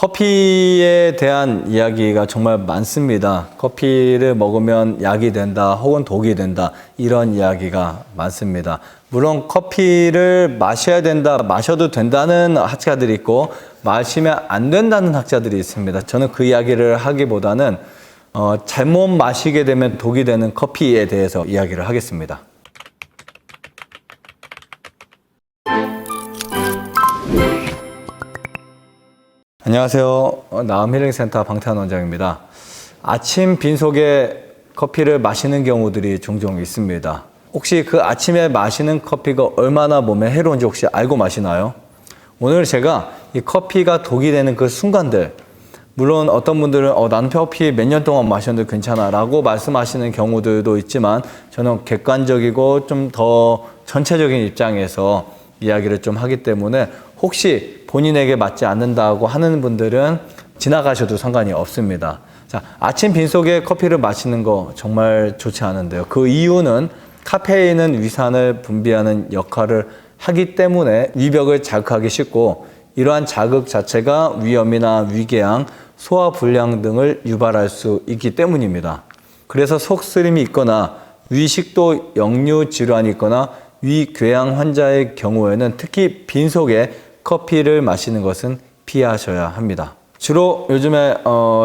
커피에 대한 이야기가 정말 많습니다. 커피를 먹으면 약이 된다, 혹은 독이 된다, 이런 이야기가 많습니다. 물론 커피를 마셔야 된다, 마셔도 된다는 학자들이 있고 마시면 안 된다는 학자들이 있습니다. 저는 그 이야기를 하기보다는 잘못 마시게 되면 독이 되는 커피에 대해서 이야기를 하겠습니다. 안녕하세요. 나음힐링센터 방태환 원장입니다. 아침 빈속에 커피를 마시는 경우들이 종종 있습니다. 혹시 그 아침에 마시는 커피가 얼마나 몸에 해로운지 혹시 알고 마시나요? 오늘 제가 이 커피가 독이 되는 그 순간들, 물론 어떤 분들은 난 커피 몇 년 동안 마셨는데 괜찮아 라고 말씀하시는 경우들도 있지만, 저는 객관적이고 좀 더 전체적인 입장에서 이야기를 좀 하기 때문에 혹시 본인에게 맞지 않는다고 하는 분들은 지나가셔도 상관이 없습니다. 자, 아침 빈속에 커피를 마시는 거 정말 좋지 않은데요. 그 이유는 카페인은 위산을 분비하는 역할을 하기 때문에 위벽을 자극하기 쉽고, 이러한 자극 자체가 위염이나 위궤양, 소화불량 등을 유발할 수 있기 때문입니다. 그래서 속쓰림이 있거나 위식도 역류 질환이 있거나 위궤양 환자의 경우에는 특히 빈속에 커피를 마시는 것은 피하셔야 합니다. 주로 요즘에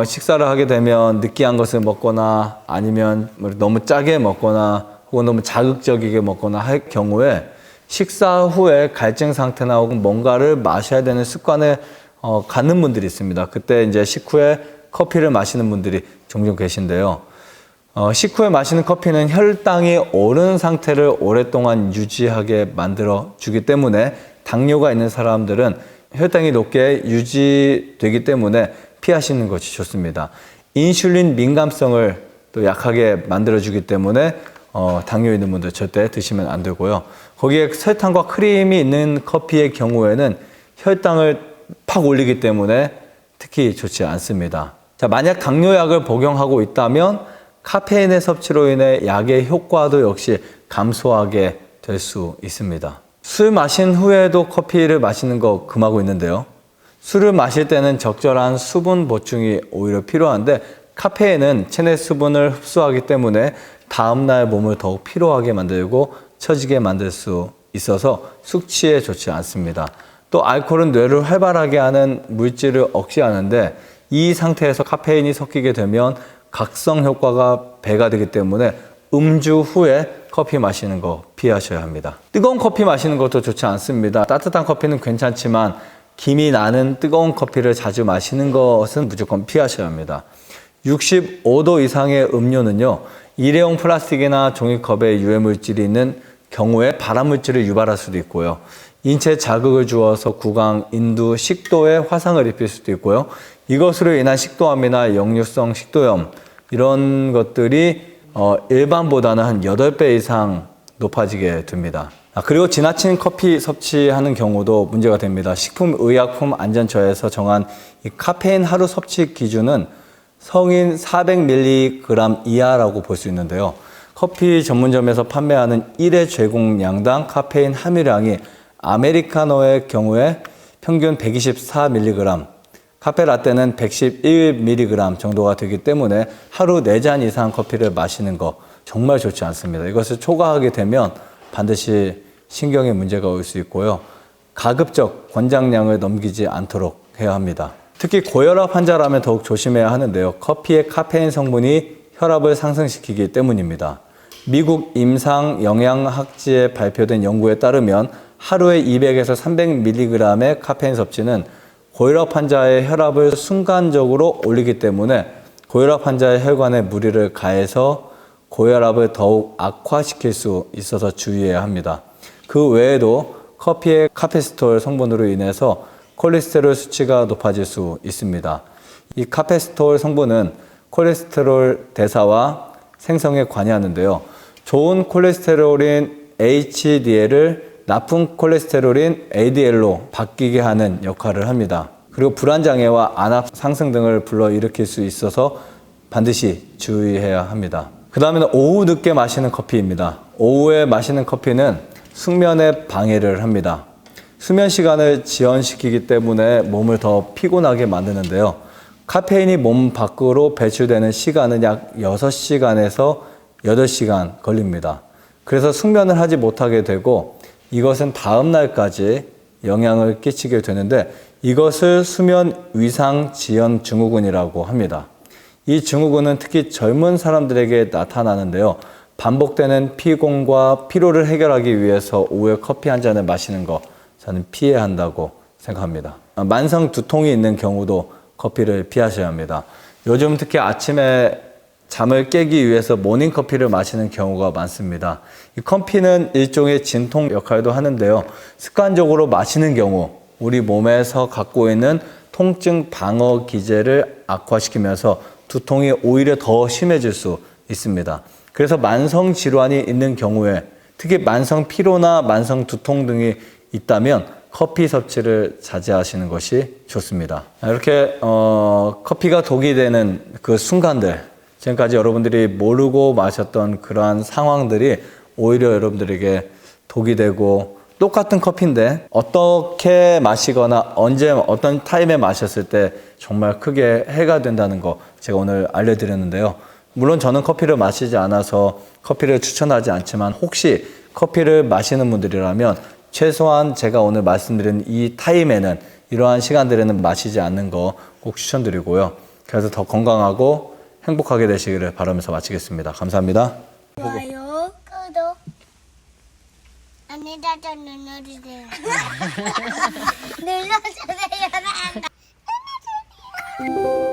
식사를 하게 되면 느끼한 것을 먹거나 아니면 너무 짜게 먹거나 혹은 너무 자극적이게 먹거나 할 경우에 식사 후에 갈증 상태나 혹은 뭔가를 마셔야 되는 습관을 갖는 분들이 있습니다. 그때 이제 식후에 커피를 마시는 분들이 종종 계신데요. 식후에 마시는 커피는 혈당이 오른 상태를 오랫동안 유지하게 만들어 주기 때문에 당뇨가 있는 사람들은 혈당이 높게 유지되기 때문에 피하시는 것이 좋습니다. 인슐린 민감성을 또 약하게 만들어 주기 때문에 당뇨 있는 분들 절대 드시면 안 되고요. 거기에 설탕과 크림이 있는 커피의 경우에는 혈당을 팍 올리기 때문에 특히 좋지 않습니다. 자, 만약 당뇨약을 복용하고 있다면 카페인의 섭취로 인해 약의 효과도 역시 감소하게 될 수 있습니다. 술 마신 후에도 커피를 마시는 거 금하고 있는데요. 술을 마실 때는 적절한 수분 보충이 오히려 필요한데, 카페인은 체내 수분을 흡수하기 때문에 다음날 몸을 더욱 피로하게 만들고 처지게 만들 수 있어서 숙취에 좋지 않습니다. 또 알코올은 뇌를 활발하게 하는 물질을 억제하는데, 이 상태에서 카페인이 섞이게 되면 각성 효과가 배가 되기 때문에 음주 후에 커피 마시는 거 피하셔야 합니다. 뜨거운 커피 마시는 것도 좋지 않습니다. 따뜻한 커피는 괜찮지만 김이 나는 뜨거운 커피를 자주 마시는 것은 무조건 피하셔야 합니다. 65도 이상의 음료는요, 일회용 플라스틱이나 종이컵에 유해물질이 있는 경우에 발암물질을 유발할 수도 있고요. 인체 자극을 주어서 구강, 인두, 식도에 화상을 입힐 수도 있고요. 이것으로 인한 식도암이나 역류성 식도염, 이런 것들이 일반보다는 한 8배 이상 높아지게 됩니다. 그리고 지나친 커피 섭취하는 경우도 문제가 됩니다. 식품의약품안전처에서 정한 이 카페인 하루 섭취 기준은 성인 400mg 이하라고 볼 수 있는데요. 커피 전문점에서 판매하는 1회 제공량당 카페인 함유량이 아메리카노의 경우에 평균 124mg, 카페라떼는 111mg 정도가 되기 때문에 하루 4잔 이상 커피를 마시는 거 정말 좋지 않습니다. 이것을 초과하게 되면 반드시 신경에 문제가 올 수 있고요. 가급적 권장량을 넘기지 않도록 해야 합니다. 특히 고혈압 환자라면 더욱 조심해야 하는데요. 커피의 카페인 성분이 혈압을 상승시키기 때문입니다. 미국 임상영양학지에 발표된 연구에 따르면 하루에 200에서 300mg의 카페인 섭취는 고혈압 환자의 혈압을 순간적으로 올리기 때문에 고혈압 환자의 혈관에 무리를 가해서 고혈압을 더욱 악화시킬 수 있어서 주의해야 합니다. 그 외에도 커피의 카페스톨 성분으로 인해서 콜레스테롤 수치가 높아질 수 있습니다. 이 카페스톨 성분은 콜레스테롤 대사와 생성에 관여하는데요. 좋은 콜레스테롤인 HDL을 나쁜 콜레스테롤인 ADL로 바뀌게 하는 역할을 합니다. 그리고 불안장애와 안압 상승 등을 불러일으킬 수 있어서 반드시 주의해야 합니다. 그 다음에는 오후 늦게 마시는 커피입니다. 오후에 마시는 커피는 숙면에 방해를 합니다. 수면 시간을 지연시키기 때문에 몸을 더 피곤하게 만드는데요. 카페인이 몸 밖으로 배출되는 시간은 약 6시간에서 8시간 걸립니다. 그래서 숙면을 하지 못하게 되고 이것은 다음 날까지 영향을 끼치게 되는데 이것을 수면 위상 지연 증후군이라고 합니다. 이 증후군은 특히 젊은 사람들에게 나타나는데요. 반복되는 피곤과 피로를 해결하기 위해서 오후에 커피 한 잔을 마시는 거 저는 피해야 한다고 생각합니다. 만성 두통이 있는 경우도 커피를 피하셔야 합니다. 요즘 특히 아침에 잠을 깨기 위해서 모닝커피를 마시는 경우가 많습니다. 이 커피는 일종의 진통 역할도 하는데요. 습관적으로 마시는 경우 우리 몸에서 갖고 있는 통증 방어 기제를 악화시키면서 두통이 오히려 더 심해질 수 있습니다. 그래서 만성 질환이 있는 경우에 특히 만성 피로나 만성 두통 등이 있다면 커피 섭취를 자제하시는 것이 좋습니다. 이렇게 커피가 독이 되는 그 순간들, 지금까지 여러분들이 모르고 마셨던 그러한 상황들이 오히려 여러분들에게 독이 되고 똑같은 커피인데 어떻게 마시거나 언제 어떤 타임에 마셨을 때 정말 크게 해가 된다는 거 제가 오늘 알려드렸는데요. 물론 저는 커피를 마시지 않아서 커피를 추천하지 않지만 혹시 커피를 마시는 분들이라면 최소한 제가 오늘 말씀드린 이 타임에는 이러한 시간들에는 마시지 않는 거 꼭 추천드리고요. 그래서 더 건강하고 행복하게 되시기를 바라면서 마치겠습니다. 감사합니다. 좋아요, 구독, 안내자전 눌러주세요. 눌러주세요.